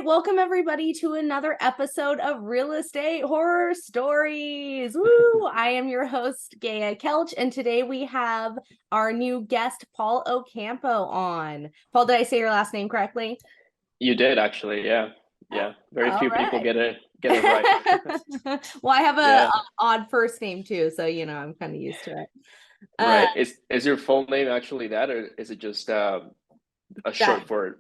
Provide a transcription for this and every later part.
right, welcome everybody to another episode of Real Estate Horror Stories. Woo! I am your host, Gaia Kelch, and today we have our new guest, Paul Ocampo, on. Paul, did I say your last name correctly? You did actually, yeah. Oh, Yeah. Very all few people right. get it right. Well, I have a Yeah, odd first name too, so I'm kind of used to it. Uh, right. Is your full name actually that, or is it just a that short for it?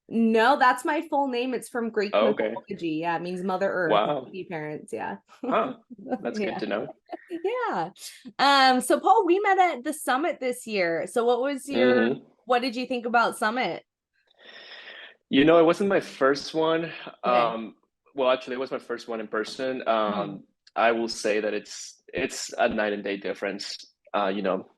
no, that's my full name. It's from Greek Oh, okay. mythology. Yeah, it means Mother Earth, Wow. happy parents. Yeah. Huh. That's good Yeah. to know. Yeah. So Paul, we met at the summit this year. So hmm what did you think about Summit? It wasn't my first one. Okay. Well, actually, it was my first one in person. Mhm. I will say that it's a night and day difference.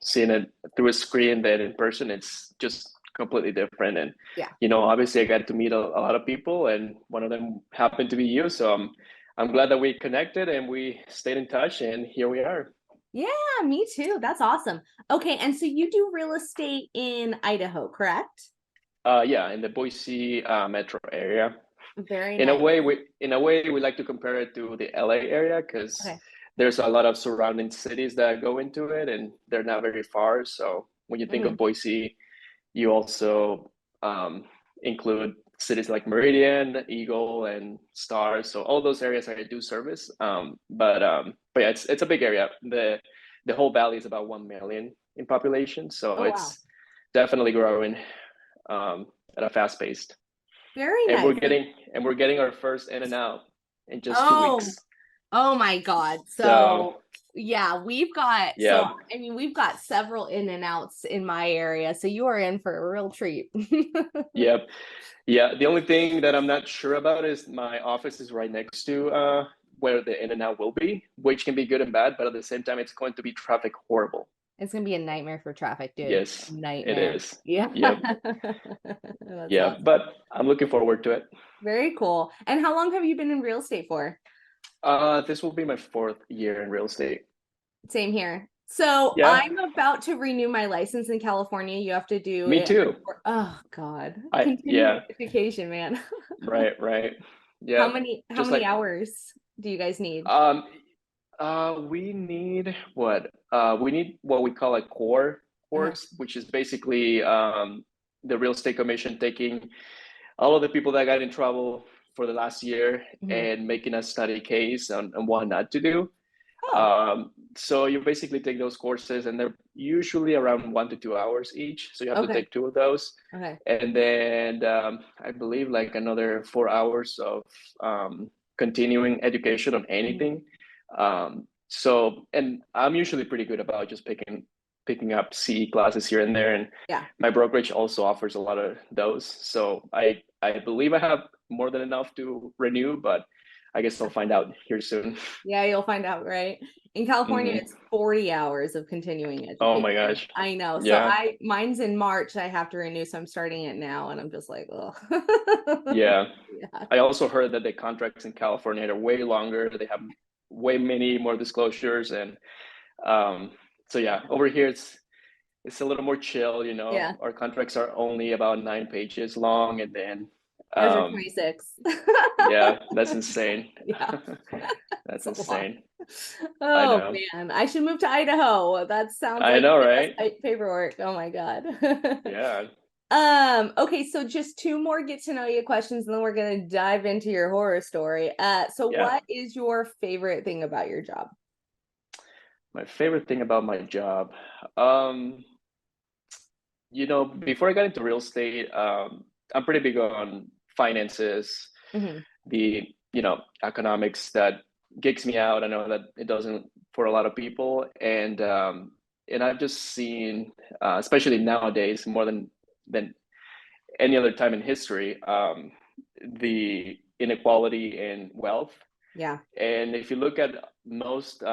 Seeing it through a screen then in person, it's just completely different. And Yeah. obviously, I got to meet a lot of people, and one of them happened to be you. So I'm glad that we connected and we stayed in touch, and here we are. Yeah, me too. That's awesome. Okay, and so you do real estate in Idaho, correct? Yeah, in the Boise metro area. Very In a nice. way, we like to compare it to the LA area because Okay. there's a lot of surrounding cities that go into it, and they're not very far. So when you think of Mhm. Boise, you also include cities like Meridian, Eagle, and Stars. So all those areas I do service. But yeah, it's a big area. The whole valley is about 1 million in population, so Oh, wow. it's definitely growing at a fast pace. Very And nice. we're getting our first in and out in just two Oh, weeks. oh my God. So So yeah, so yeah, I mean, we've got several in and outs in my area. So you are in for a real treat. yep, yeah. The only thing that I'm not sure about is my office is right next to where the in and out will be, which can be good and bad, but at the same time, it's going to be traffic horrible. It's gonna be a nightmare for traffic, dude. Yes, it Nightmare. is. Yeah. Yep, That's yeah. awesome. But I'm looking forward to it. Very cool. And how long have you been in real estate for? This will be my fourth year in real estate. Same here. So Yeah, I'm about to renew my license in California. You have to do me it. too. Oh God. Yeah, Continuing education, man. right, right. How Yeah, just many like hours do you guys need? um, we need what? We need what we call a core Uh-huh. course, which is basically the real estate commission taking all of the people that got in trouble for the last year Mhm. and making us study a case on what not to do. Oh, So you basically take those courses, and they're usually around 1 to 2 hours each. So you have to okay. take two of those, Okay. and then I believe like another 4 hours of continuing education on Mhm. anything. And I'm usually pretty good about just picking up CE classes here and there, and Yeah. my brokerage also offers a lot of those. So I believe I have more than enough to renew, but I guess I'll find out here soon. Yeah, you'll find out, right? In California, hmm it's 40 hours of continuing Oh my education. gosh. I know. So Yeah. mine's in March. I have to renew, so I'm starting it now, and I'm just like, oh. Yeah. Yeah. I also heard that the contracts in California are way longer. They have way many more disclosures, and um, so yeah, over here it's a little more chill. Yeah. Our contracts are only about 9 pages long, and then Ours are um, 26. yeah, that's insane. Yeah, That's it's a lot. insane. I Oh know. man, I should move to Idaho. That sounds I like know, the right? best paperwork. Oh my God. Yeah. Okay, so just two more get to know you questions, and then we're gonna dive into your horror story. So Yeah. what is your favorite thing about your job? My favorite thing about my job. Um, before I got into real estate, I'm pretty big on finances, Hmm. the, economics that geeks me out. I know that it doesn't for a lot of people. And I've just seen, especially nowadays, more than any other time in history, the inequality in wealth. Yeah. And if you look at most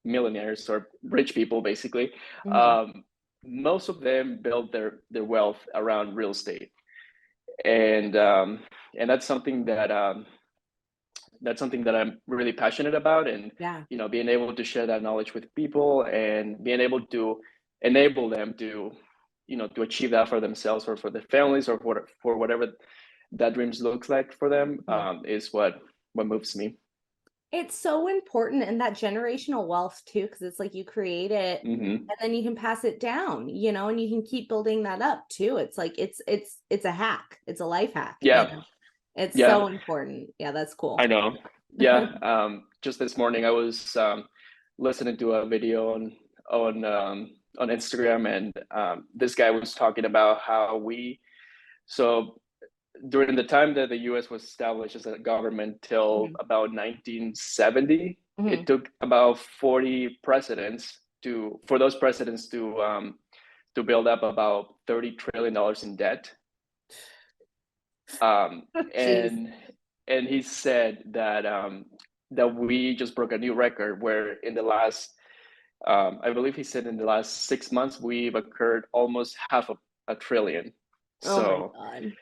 millionaires or rich people, basically, Hmm. um, most of them build their wealth around real estate, and that's something that I'm really passionate about, and Yeah. being able to share that knowledge with people and being able to enable them to to achieve that for themselves or for their families or for whatever that dreams looks like for them, Mhm. is what moves me. It's so important, and that generational wealth too, because it's like you create it Hmm. and then you can pass it down, you know, and you can keep building that up too. It's like it's a hack. It's a life hack, you Yeah, know. It's yeah, so important. Yeah, that's I cool. know. Yeah, just this morning I was listening to a video on Instagram, and this guy was talking about how so during the time that the U.S. was established as a government till Mhm. about 1970, it Mhm. took about 40 presidents for those presidents to build up about $30 trillion in debt. Um, Jeez. and he said that we just broke a new record where in the last, I believe he said in the last 6 months we've occurred almost half a trillion. Oh my So God.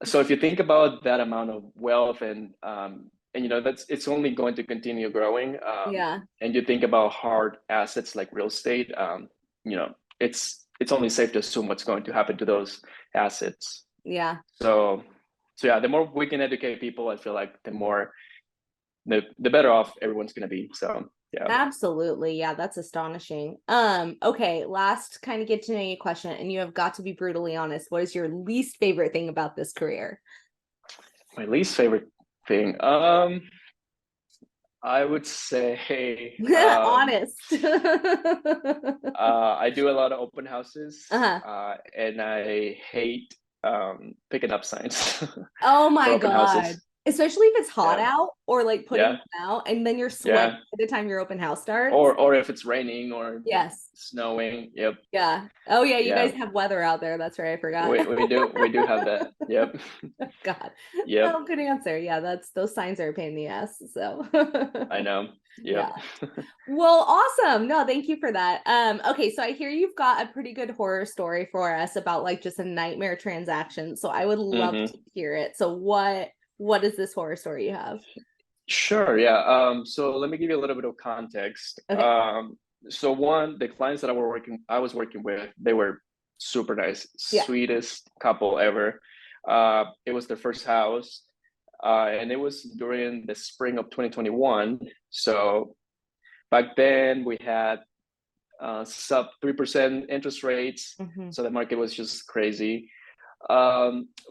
so if you think about that amount of wealth, and that's it's only going to continue growing, Yeah. and you think about hard assets like real estate, you know it's only safe to assume what's going to happen to those assets. Yeah. So so yeah, the more we can educate people, I feel like the better off everyone's going to be. So yeah. Absolutely. Yeah, that's astonishing. Okay, last kind of get to know you question, and you have got to be brutally honest. What is your least favorite thing about this career? My least favorite thing, I would say, Honest. I do a lot of open houses, Uh-huh. and I hate picking up signs Oh for my open God. houses. Especially if it's hot Yeah, out or like putting yeah, them out and then you're sweating yeah. by the time your open house starts. Or if it's raining or Yes. snowing. Yep. Yeah. Oh yeah, you guys Yeah. have weather out there. That's right. I forgot. We do have that. Yep. God. Yep. Oh, good answer. Yeah, that's those signs are a pain in the ass. So I know. yeah. Yep. Well, awesome. No, thank you for that. Okay, so I hear you've got a pretty good horror story for us about like just a nightmare transaction. So I would love Hmm. to hear it. So what is this horror story you have? Sure. Yeah. So let me give you a little bit of context. Okay. So one, the clients that I was working with, they were super nice, Yeah. sweetest couple ever. It was their first house, and it was during the spring of 2021. So back then we had sub 3% interest rates, Hmm. so the market was just crazy.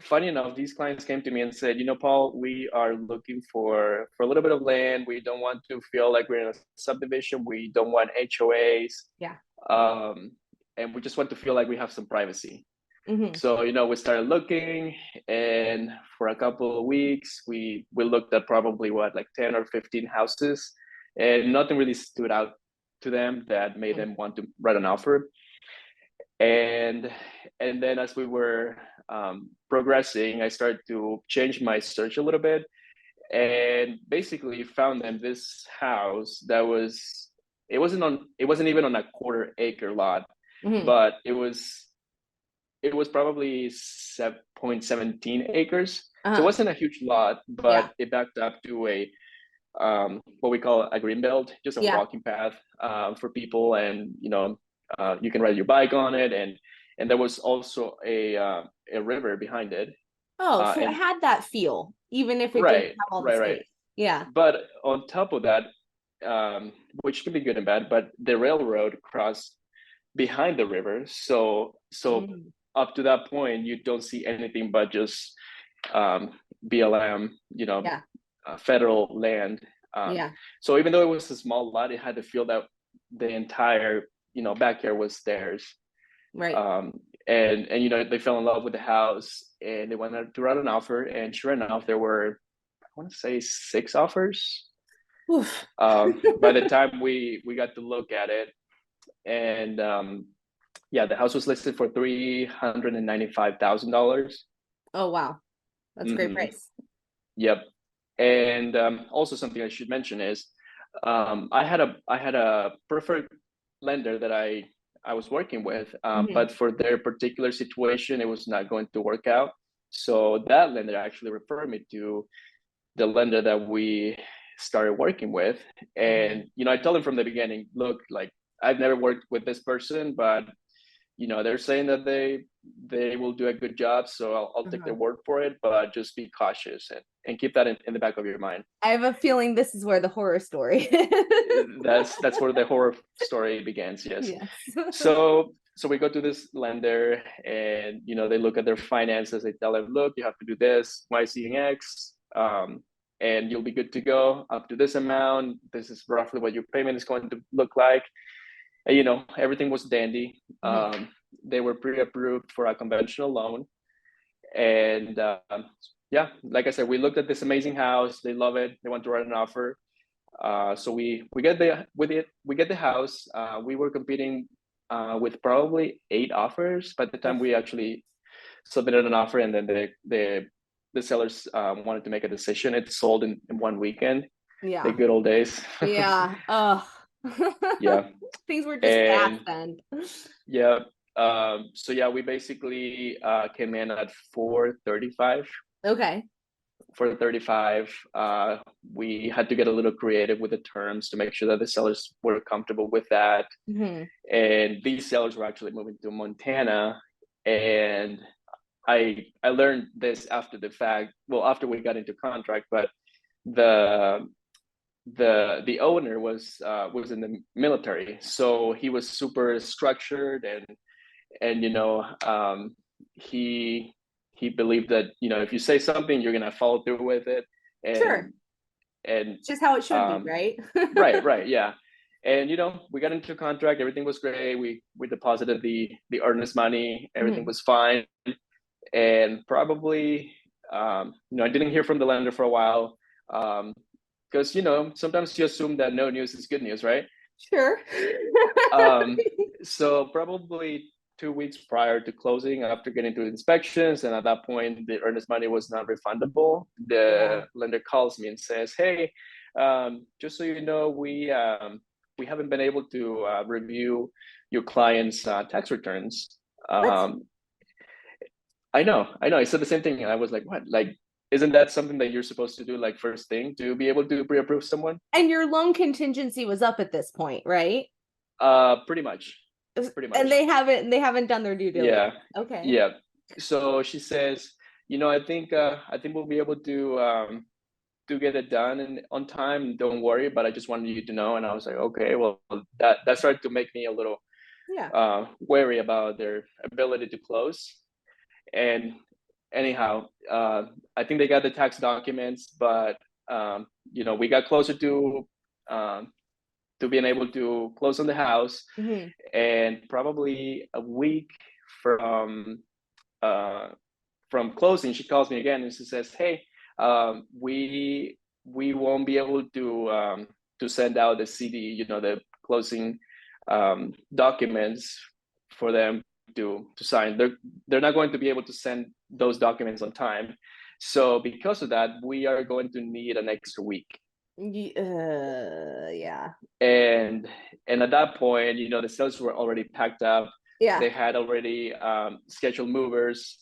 Funny enough, these clients came to me and said, Paul, we are looking for a little bit of land. We don't want to feel like we're in a subdivision. We don't want HOAs, Yeah. um, and we just want to feel like we have some privacy. Hmm. So we started looking, and for a couple of weeks, we looked at probably what, like 10 or 15 houses, and nothing really stood out to them that made them want to write an offer. And then as we were progressing, I started to change my search a little bit, and basically found them this house that it wasn't even on a quarter acre lot, Hmm. but it was probably 7.17 acres. So it Uh-huh. wasn't a huge lot, Yeah. but it backed up to a what we call a green belt, just a Yeah. walking path for people, and you can ride your bike on it, and there was also a river behind it. Oh, so it And had that feel, even if it didn't right, have all the right, right. space. Yeah. But on top of that, which can be good and bad, but the railroad crossed behind the river, so Mm. up to that point, you don't see anything but just um, BLM, Yeah. federal land. Um, Yeah. so even though it was a small lot, it had to feel that the entire backyard was theirs. Right. Um, and they fell in love with the house, and they wanted to write an offer. And sure enough, there were, I want to say, 6 offers. Oof. By the time we got to look at it, and yeah, the house was listed for $395,000. Oh, wow. That's a great Mm-hmm. price. Yep. And also something I should mention is I had a preferred lender that I was working with, Hmm. but for their particular situation, it was not going to work out. So that lender actually referred me to the lender that we started working with. Hmm. And I told him from the beginning, look, like, I've never worked with this person, but they're saying that they will do a good job, so I'll take their word for it, but just be cautious and keep that in the back of your mind. I have a feeling this is where the horror story is. That's where the horror story begins. Yes. Yes. So we go to this lender, and they look at their finances. They tell them, look, you have to do this, Y, Z, and X, and you'll be good to go up to this amount. This is roughly what your payment is going to look like. And, everything was dandy. They were pre-approved for a conventional loan, and yeah, like I said, we looked at this amazing house. They love it. They want to write an offer. So we get the house. We were competing with probably 8 offers by the time we actually submitted an offer, and then the sellers wanted to make a decision. It sold in 1 weekend. Yeah. The good old days. Yeah. Oh. Yeah. Things were just fast then. Yeah. So yeah, we basically came in at 435. Okay. For 35, we had to get a little creative with the terms to make sure that the sellers were comfortable with that. And these sellers were actually moving to Montana, and I learned this after the fact. Well, after we got into contract, but the owner was in the military, so he was super structured, and he believed that if you say something, you're gonna follow through with it. And sure. And it's just how it should be, right? right, yeah. And we got into contract. Everything was great. We deposited the earnest money. Everything was fine. And probably I didn't hear from the lender for a while, because sometimes you assume that no news is good news, right? Sure. So probably 2 weeks prior to closing, after getting through inspections, and at that point the earnest money was not refundable, the lender calls me and says, hey, just so you know, we haven't been able to review your client's tax returns. I know. I said the same thing, and I was like, what? Like, isn't that something that you're supposed to do, like, first thing, to be able to pre-approve someone? And your loan contingency was up at this point, right? Pretty much. And they haven't done their due diligence. Yeah. Okay. Yeah. So she says, I think we'll be able to get it done and on time. Don't worry, but I just wanted you to know. And I was like, okay, well, that started to make me a little wary about their ability to close. And anyhow, I think they got the tax documents, but we got closer to being able to close on the house. And probably a week from closing, she calls me again and she says, hey, we won't be able to send out the CD, the closing documents for them to sign. They're not going to be able to send those documents on time. So because of that, we are going to need an extra week. Yeah. And at that point, the sales were already packed up. Yeah. They had already scheduled movers,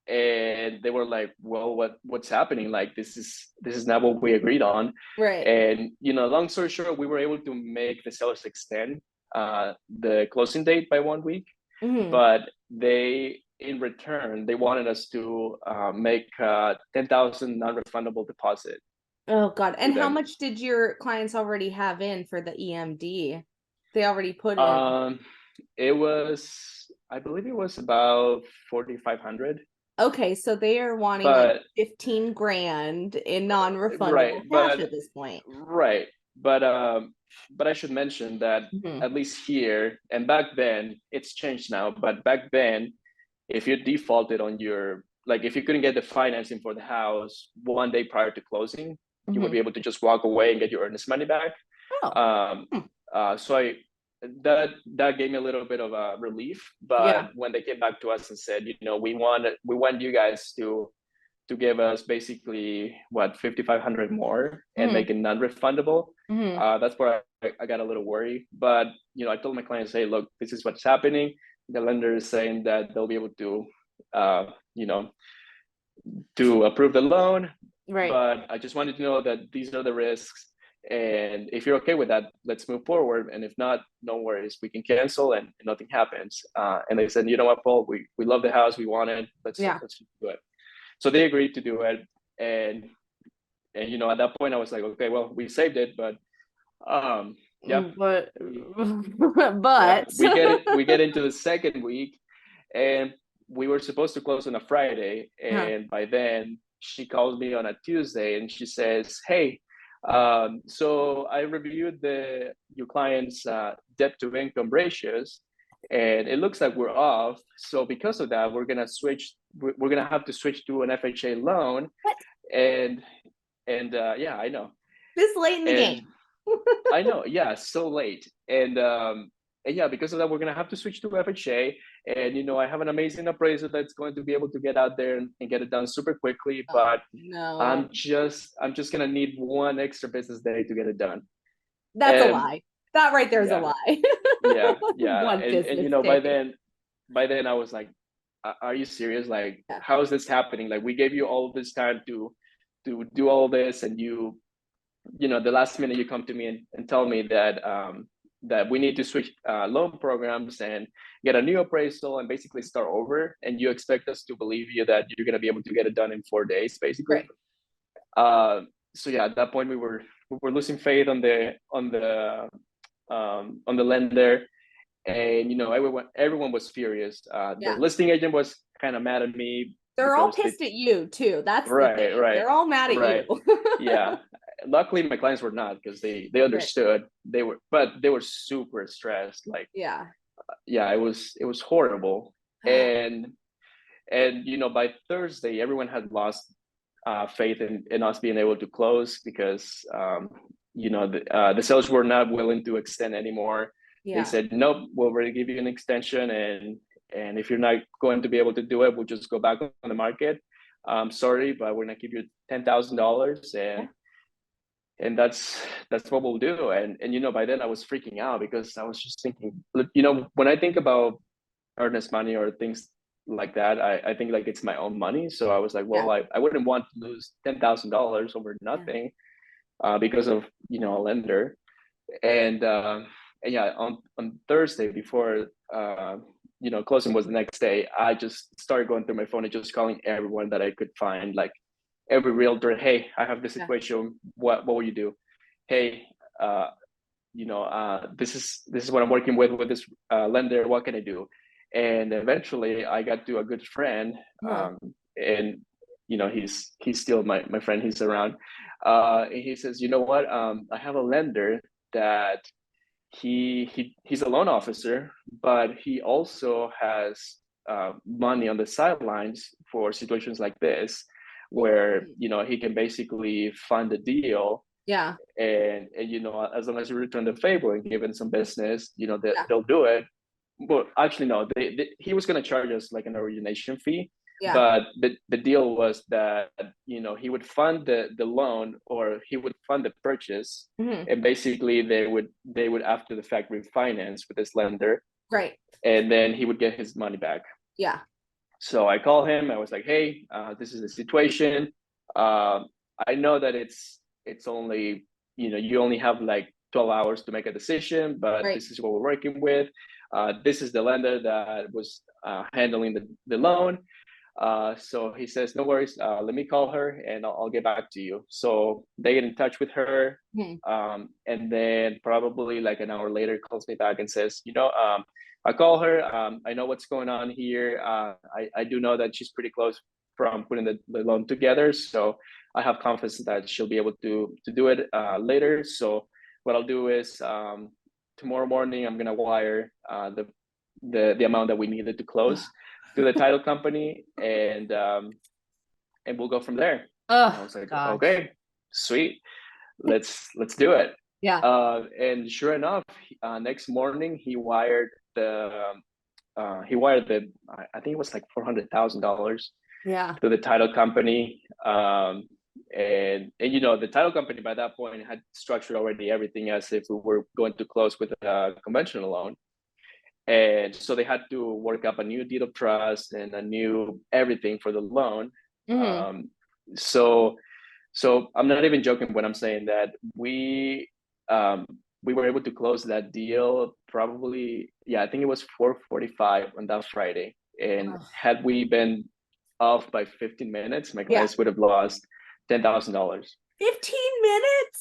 and they were like, well, what's happening? Like, this is not what we agreed on. Right. And long story short, we were able to make the sellers extend the closing date by 1 week. But they, in return, they wanted us to make $10,000 non-refundable deposit. Oh God! And how much did your clients already have in for the EMD? They already put in. It was, I believe, it was about 4,500. Okay, so they are wanting like 15 grand in non-refundable cash at this point. Right, but I should mention that at least here, and back then, it's changed now, but back then, if you defaulted on your, like, if you couldn't get the financing for the house 1 day prior to closing, you would be able to just walk away and get your earnest money back. So that gave me a little bit of a relief. But when they came back to us and said, we want you guys to give us basically what, 5,500 more and make it non-refundable. That's where I got a little worried. But I told my clients, hey, look, this is what's happening. The lender is saying that they'll be able to to approve the loan. Right. But I just wanted to know that these are the risks, And if you're okay with that, let's move forward. And if not, no worries, we can cancel and nothing happens. And they said, you know what, Paul, we love the house, we want it. Let's Yeah. do it. So they agreed to do it. And you know, at that point I was like, okay, well, we saved it, but yeah. But Yeah, we get into the second week, and we were supposed to close on a Friday, and by then she calls me on a Tuesday and she says, hey, so I reviewed your client's debt to income ratios, and it looks like we're off. So because of that, we're gonna have to switch to an FHA loan. What? And yeah, I know. This late in the And game. I know, yeah, so late. And yeah, because of that, we're gonna have to switch to FHA. And you know, I have an amazing appraiser that's going to be able to get out there and get it done super quickly. But No. I'm just gonna need one extra business day to get it done. That's a lie. That right there is a lie. Yeah. One And you know, by then I was like, are you serious? Like, how is this happening? Like, we gave you all this time to do all this, and you know, the last minute you come to me and tell me that that we need to switch loan programs and get a new appraisal and basically start over, and you expect us to believe you that you're going to be able to get it done in 4 days, basically. Right. So yeah, at that point we were losing faith on the lender, and you know, everyone was furious. The listing agent was kind of mad at me. They're all pissed at you too. That's right, the thing. right. They're all mad at you. Yeah. Luckily, my clients were not, because they understood. Right. They were super stressed. Like, yeah, it was horrible. And you know, by Thursday, everyone had lost faith in us being able to close, because you know, the sellers were not willing to extend anymore. Yeah. They said, nope, we'll already give you an extension, and if you're not going to be able to do it, we'll just go back on the market. Sorry, but we're gonna give you $10,000, and that's what we'll do. And you know, by then I was freaking out, because I was just thinking, you know, when I think about earnest money or things like that, I think like it's my own money. So I was like, well, I wouldn't want to lose $10,000 over nothing, because of, you know, a lender. And yeah, on Thursday, before you know, closing was the next day, I just started going through my phone and just calling everyone that I could find, like every realtor. Hey, I have this situation. What will you do? Hey, you know, this is what I'm working with this lender. What can I do? And eventually I got to a good friend, and you know, he's still my friend. He's around. And he says, you know what? I have a lender that he's a loan officer, but he also has money on the sidelines for situations like this, where you know, he can basically fund the deal. Yeah. And you know, as long as you return the favor and give him some business, you know, they'll do it. Well, actually, no, he was going to charge us like an origination fee. Yeah. But the deal was that, you know, he would fund the loan, or he would fund the purchase, and basically they would after the fact refinance with this lender. Right. And then he would get his money back. Yeah. So I called him. I was like, hey, this is the situation. I know that it's only, you know, you only have like 12 hours to make a decision, but this is what we're working with. This is the lender that was handling the loan. So he says, no worries, let me call her and I'll get back to you. So they get in touch with her. And then probably like an hour later calls me back and says, you know, I call her, I know what's going on here. I do know that she's pretty close from putting the loan together. So I have confidence that she'll be able to do it later. So what I'll do is tomorrow morning, I'm gonna wire the amount that we needed to close to the title company, and we'll go from there. I was like, okay, sweet, let's do it. Yeah. And sure enough, next morning he wired the I think it was like $400,000. Yeah. To the title company. And you know, the title company by that point had structured already everything as if we were going to close with a conventional loan. And so they had to work up a new deed of trust and a new everything for the loan. So So I'm not even joking when I'm saying that um, we were able to close that deal probably, yeah, I think it was 4:45 on that Friday. And Ugh. had we been off by 15 minutes, my Yeah. clients would have lost $10,000. 15 minutes.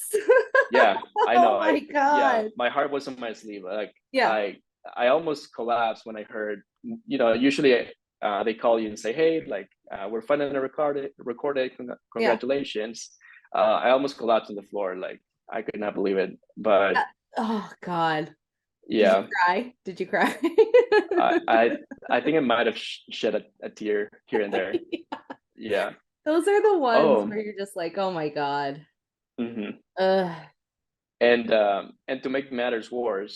Yeah, I know. Oh my Yeah, God. my heart was on my sleeve. Yeah. I I almost collapsed when I heard, usually they call you and say, "Hey, we're funding a recorded, Yeah. congratulations." I almost collapsed on the floor. Like I could not believe it. But Oh God. Did you yeah, cry? Did you cry? I I, I think I might have shed a tear here and there. Yeah. Those are the ones Oh. where you're just like, oh my God. Hmm. Ugh. And to make matters worse,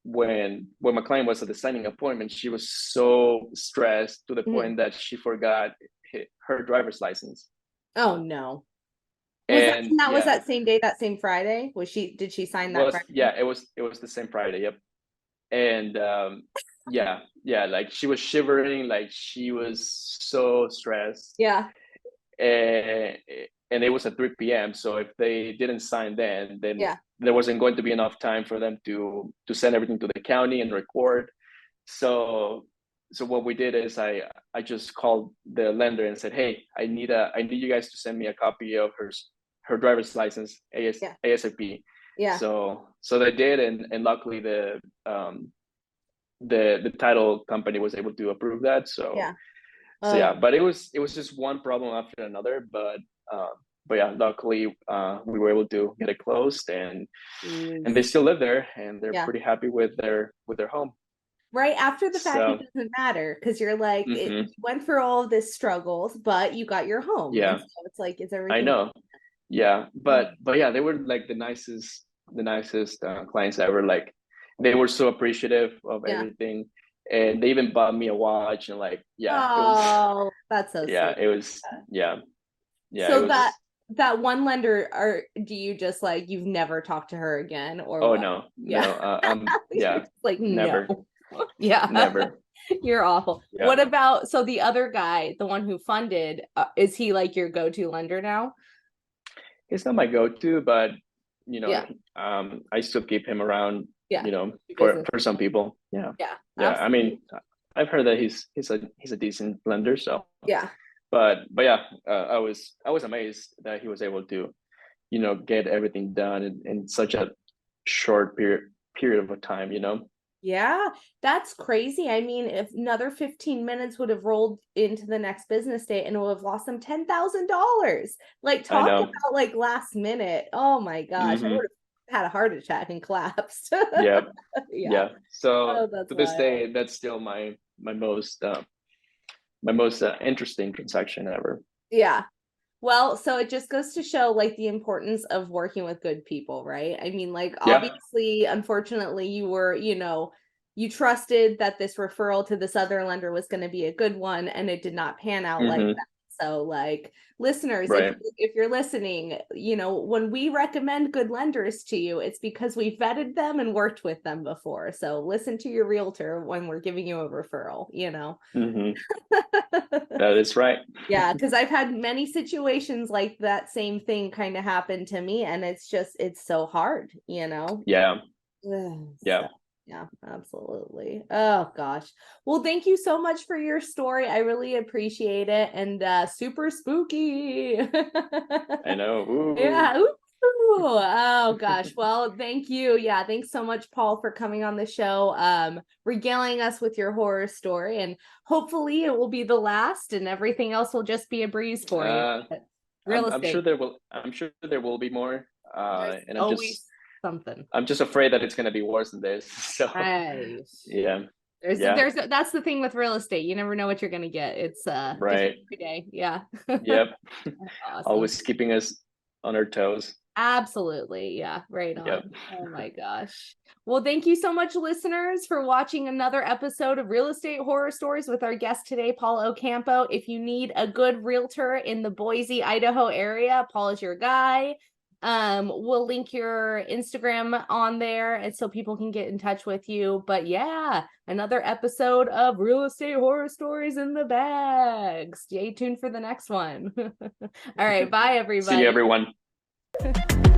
when my client was at the signing appointment, she was so stressed to the Mhm. point that she forgot her driver's license. Oh no. Was that And and that was yeah, that same day, that same Friday? Did she sign that was Friday? yeah, it was the same Friday. Yep. And yeah, like she was shivering, like she was so stressed. Yeah. and and it was at 3 p.m. So if they didn't sign then Yeah. there wasn't going to be enough time for them to send everything to the county and record. So so what we did is I just called the lender and said, hey, I need you guys to send me a copy of her driver's license Yeah. ASAP. Yeah. So they did, and luckily the title company was able to approve that. Yeah. So yeah, Oh, but it was just one problem after another. But yeah, luckily we were able to get it closed, and they jeez. still live there, and they're Yeah. pretty happy with their home. Right after the fact, it So doesn't matter because you're like, hmm, you went through all of this struggles, but you got your home. And yeah, so it's like, is I everything? know. Yeah, Oh, but yeah, they were like the nicest clients ever. Like they were so appreciative of yeah. everything, and they even bought me a watch, and like yeah, it was Oh, that's so yeah, sweet. it was yeah, yeah, it So was. that one lender, or do you just like you've never talked to her again or Oh what? no, Yeah. no, You're yeah, just like, no. never, Yeah. never. You're awful. Yeah, What about so the other guy, the one who funded, is he like your go-to lender now? it's not my go-to, but you know, Yeah. I still keep him around. Yeah. Your For business. some people, yeah, Yeah. yeah. I Absolutely. mean, I've heard that he's a decent lender. So, Yeah. but yeah, I was amazed that he was able to, get everything done in such a short period of a time. Yeah, that's crazy. I mean, if another 15 minutes would have rolled into the next business day and it would have lost them $10,000. Like, I talk know. about like last minute. Oh my gosh, I Hmm. would have had a heart attack and collapsed. Yeah, Yeah. yeah. So Oh, that's to this wild. day, that's still my most interesting transaction ever. Yeah. Well, so it just goes to show like the importance of working with good people, right? I mean, like Yeah. obviously, unfortunately, you were, you trusted that this referral to this other lender was going to be a good one and it did not pan out like Hmm. that. So like listeners, if Right. if you're listening, when we recommend good lenders to you, it's because we vetted them and worked with them before. So listen to your realtor when we're giving you a referral. Hmm. That is right. Yeah, because I've had many situations like that same thing kind of happen to me, and it's so hard. Yeah. Ugh, Yeah. so yeah, absolutely. Oh gosh. Well, thank you so much for your story. I really appreciate it, and super spooky. I know. Ooh. Yeah. Ooh. Oh gosh. Well, thank you. Yeah, thanks so much, Paul, for coming on the show, regaling us with your horror story, and hopefully it will be the last, and everything else will just be a breeze for you. Uh, But real I'm sure estate, there will be more. there's And always something. I'm just afraid that it's gonna be worse than this. So Right. yeah, There's yeah, there's that's the thing with real estate. You never know what you're gonna get. It's different right. every day. Yeah. Yep. Awesome. Always keeping us on our toes. Absolutely. Yeah, right Yep. on. Oh my gosh. Well, thank you so much, listeners, for watching another episode of Real Estate Horror Stories with our guest today, Paul Ocampo. If you need a good realtor in the Boise, Idaho area, Paul is your guy. We'll link your Instagram on there and so people can get in touch with you. But yeah, another episode of Real Estate Horror Stories in the bag. Stay tuned for the next one. All right, bye See you, everybody. everyone.